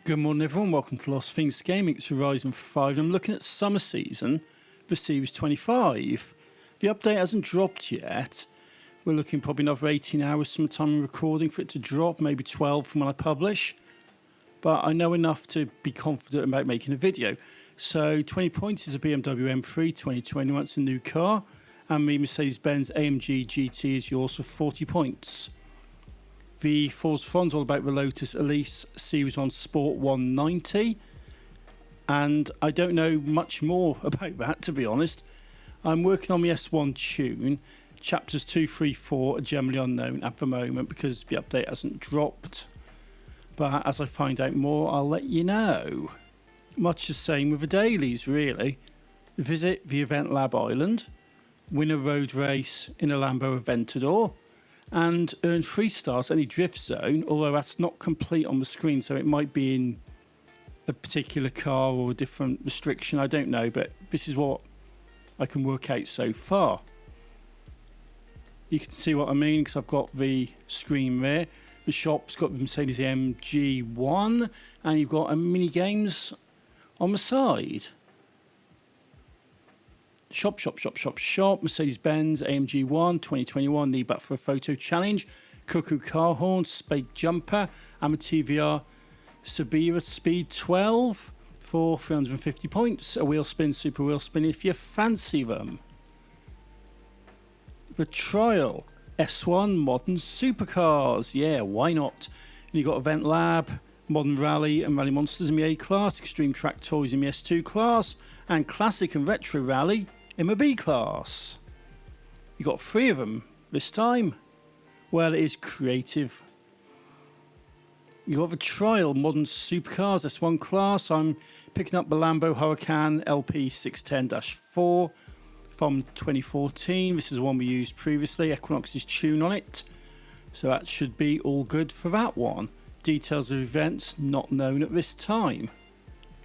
Good morning everyone, welcome to Lost Things Gaming. It's Horizon 5 and I'm looking at summer season for Series 25. The update hasn't dropped yet. We're looking probably another 18 hours sometime in recording for it to drop, maybe 12 from when I publish. But I know enough to be confident about making a video. So 20 points is a BMW M3 2021, it's a new car. And the Mercedes-Benz AMG GT is yours for 40 points. The Forzathon is all about the Lotus Elise Series 1 Sport 190, and I don't know much more about that, to be honest. I'm working on the S1 tune. Chapters 2, 3, 4 are generally unknown at the moment because the update hasn't dropped, but as I find out more I'll let you know. Much the same with the dailies, really. Visit the Event Lab Island, win a road race in a Lambo Aventador, and earn 3 stars any drift zone, although that's not complete on the screen, so it might be in a particular car or a different restriction, I don't know, but this is what I can work out so far. You can see what I mean because I've got the screen there. The shop's got the Mercedes AMG 1 and you've got a mini games on the side. Shop, Mercedes-Benz AMG 1 2021, need back for a photo challenge, Cuckoo Car Horn, Spade Jumper, Amativia Sabira Speed 12 for 350 points, a wheel spin, super wheel spin if you fancy them. The Trial S1 Modern Supercars, yeah, why not? And you've got Event Lab, Modern Rally and Rally Monsters in the A class, Extreme Track Toys in the S2 class, and Classic and Retro Rally in the B class. You got 3 of them this time. Well, it is creative. You got the Trial Modern Supercars S1 class. I'm picking up the Lambo Huracan LP 610-4 from 2014. This is the one we used previously, Equinox's tune on it. So that should be all good for that one. Details of events not known at this time.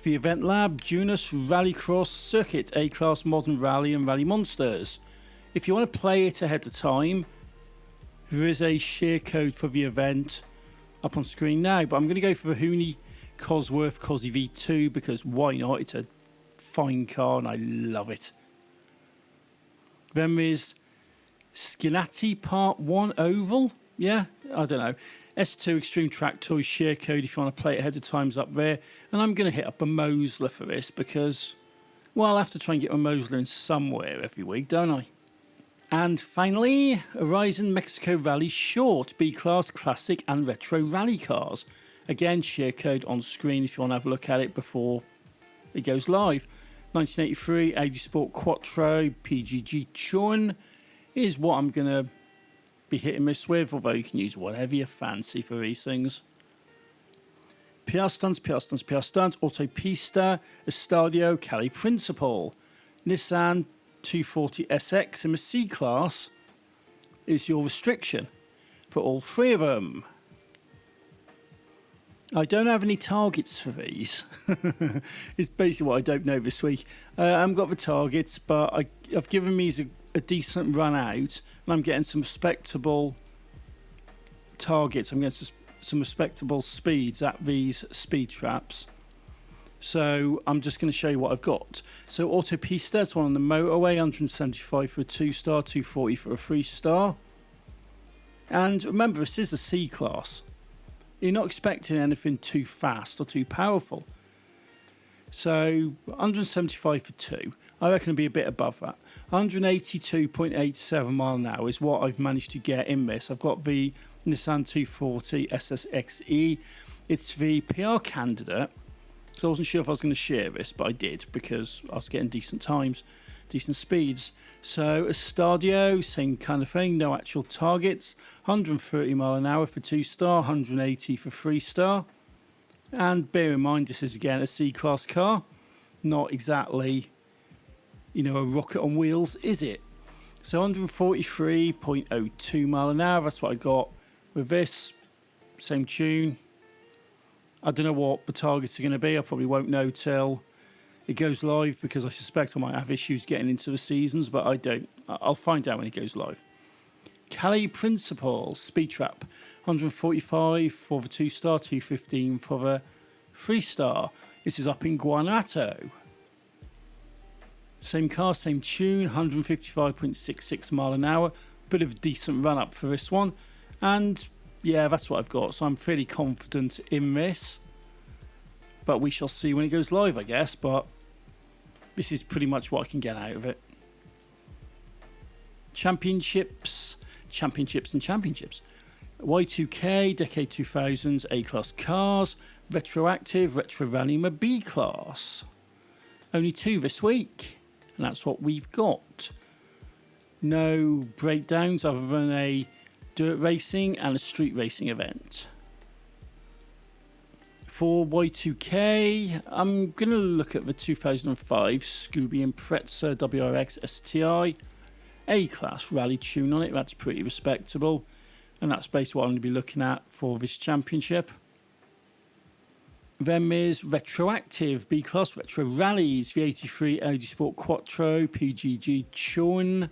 The Event Lab, Junus Rallycross Circuit, A-Class Modern Rally and Rally Monsters. If you want to play it ahead of time, there is a share code for the event up on screen now, but I'm going to go for the Hooney Cosworth Cosy V2 because why not? It's a fine car and I love it. Then there's Skinati Part 1 Oval. Yeah, I don't know. S2 Extreme Track Toys share code if you want to play it ahead of time's up there. And I'm going to hit up a Mosler for this because, well, I'll have to try and get my Mosler in somewhere every week, don't I? And finally, Horizon Mexico Rally Short, B-Class Classic and Retro Rally Cars. Again, share code on screen if you want to have a look at it before it goes live. 1983 Audi Sport Quattro PGG Churn is what I'm going to be hitting this with, although you can use whatever you fancy for these things. PR Stunts, Autopista, Estadio, Cali Principal, Nissan 240 SX in the C class is your restriction for all 3 of them. I don't have any targets for these. It's basically what I don't know this week. I haven't got the targets, but I've given these a decent run out and I'm getting some respectable targets. I'm getting some respectable speeds at these speed traps. So I'm just going to show you what I've got. So Autopista, it's one on the motorway, 175 for a 2-star, 240 for a 3-star. And remember, this is a C class. You're not expecting anything too fast or too powerful. So 175 for 2. I reckon it'll be a bit above that. 182.87 mile an hour is what I've managed to get in this. I've got the Nissan 240 SSXE. It's the PR candidate. So I wasn't sure if I was going to share this, but I did because I was getting decent times, decent speeds. So Estadio, same kind of thing, no actual targets. 130 mile an hour for 2-star, 180 for 3-star. And bear in mind, this is again a C-class car, not exactly, you know, a rocket on wheels, is it? So 143.02 mile an hour, that's what I got with this, same tune. I don't know what the targets are going to be, I probably won't know till it goes live because I suspect I might have issues getting into the seasons, but I don't. I'll find out when it goes live. Cali Principal, Speed Trap, 145 for the 2-star, 215 for the 3-star. This is up in Guanajuato. Same car, same tune, 155.66 mile an hour. Bit of a decent run up for this one. And yeah, that's what I've got. So I'm fairly confident in this. But we shall see when it goes live, I guess. But this is pretty much what I can get out of it. Championships and championships. Y2K, Decade 2000s, A-Class cars, Retroactive, Retro Rallyma B-Class. Only 2 this week, and that's what we've got. No breakdowns other than a dirt racing and a street racing event. For Y2K, I'm going to look at the 2005 Scooby Impreza WRX STI. A-Class rally tune on it, that's pretty respectable. And that's basically what I'm going to be looking at for this championship. Then there's Retroactive B-Class Retro Rallies, the 83 Audi Sport Quattro PGG tune.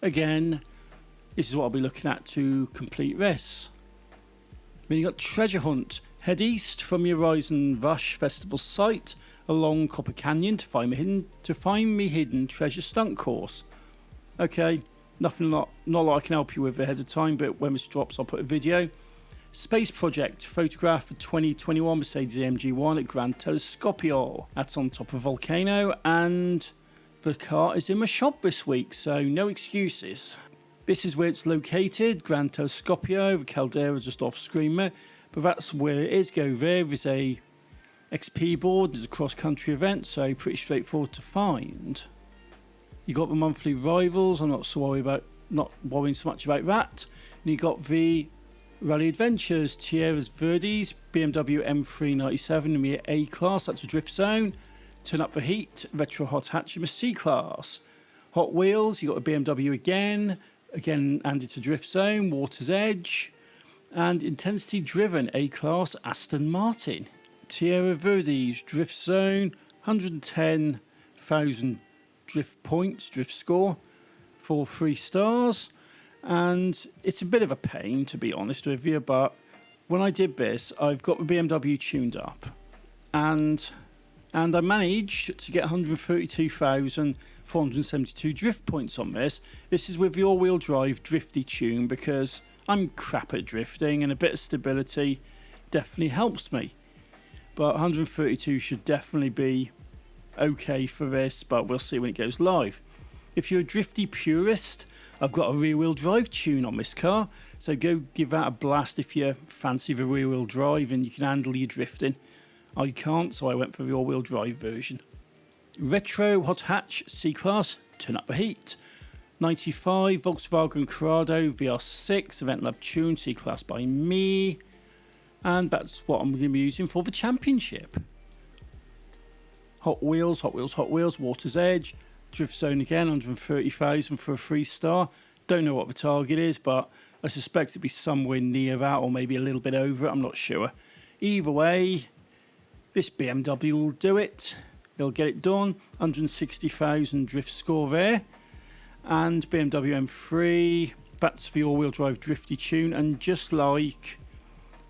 Again, this is what I'll be looking at to complete this. Then you've got Treasure Hunt. Head east from your Horizon Rush Festival site along Copper Canyon to find me hidden treasure stunt course. Okay, not a lot I can help you with ahead of time, but when this drops I'll put a video. Space Project, photograph for 2021 Mercedes AMG 1 at Gran Telescopio. That's on top of Volcano, and the car is in my shop this week, so no excuses. This is where it's located, Gran Telescopio, the Caldera just off screen there, but that's where it is. Go there, there's a XP board, there's a cross-country event, so pretty straightforward to find. You got the monthly rivals, I'm not worrying so much about that. And you got the Rally Adventures, Tierras Verdes, BMW M397 in the A-Class, that's a drift zone. Turn Up the Heat, Retro Hot Hatch in the C-Class. Hot Wheels, you got a BMW again, and it's a drift zone, Water's Edge. And Intensity Driven, A-Class, Aston Martin. Tierra Verdes, drift zone, 110,000 drift points, drift score for 3 stars. And it's a bit of a pain, to be honest with you, but when I did this, I've got the BMW tuned up, and I managed to get 132,472 drift points on this. This is with the all-wheel drive drifty tune, because I'm crap at drifting and a bit of stability definitely helps me. But 132 should definitely be okay for this, but we'll see when it goes live. If you're a drifty purist, I've got a rear-wheel drive tune on this car, so go give that a blast if you fancy the rear-wheel drive and you can handle your drifting. I can't, so I went for the all-wheel drive version. Retro Hot Hatch C-Class, Turn Up the Heat. 95 Volkswagen Corrado VR6 Event Lab tune, C-Class by me. And that's what I'm going to be using for the championship. Hot Wheels, Water's Edge. Drift Zone again, 130,000 for a 3-star. Don't know what the target is, but I suspect it'll be somewhere near that or maybe a little bit over it, I'm not sure. Either way, this BMW will do it. They'll get it done. 160,000 drift score there. And BMW M3, that's the all-wheel drive drifty tune. And just like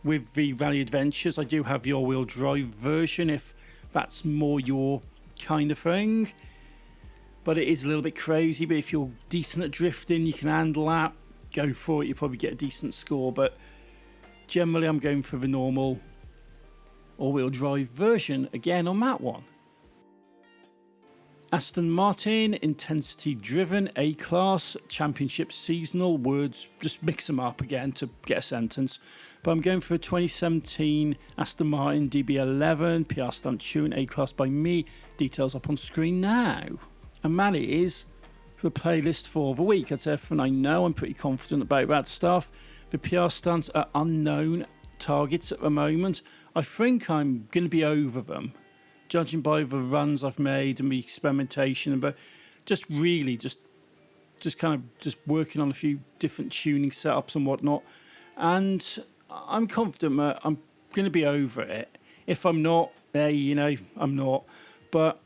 with the Rally Adventures, I do have the all-wheel drive version if that's more your kind of thing. But it is a little bit crazy, but if you're decent at drifting, you can handle that. Go for it, you probably get a decent score, but generally I'm going for the normal all-wheel drive version again on that one. Aston Martin, Intensity Driven, A-Class, Championship Seasonal, words, just mix them up again to get a sentence. But I'm going for a 2017 Aston Martin DB11, PR Stunt Tune, A-Class by me. Details up on screen now. And that is the playlist for the week. That's everything I know. I'm pretty confident about that stuff. The PR stunts are unknown targets at the moment. I think I'm going to be over them, judging by the runs I've made and the experimentation, but just really just working on a few different tuning setups and whatnot. And I'm confident that I'm going to be over it. If I'm not, I'm not. But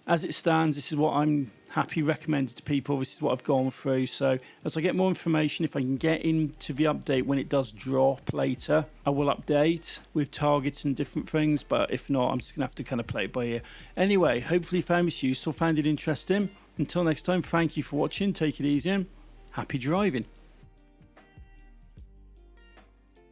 as it stands, this is what I'm happy recommended to people. This is what I've gone through. So as I get more information, if I can get into the update when it does drop later, I will update with targets and different things. But if not, I'm just going to have to kind of play it by ear. Anyway, hopefully you found this useful, found it interesting. Until next time, thank you for watching. Take it easy and happy driving.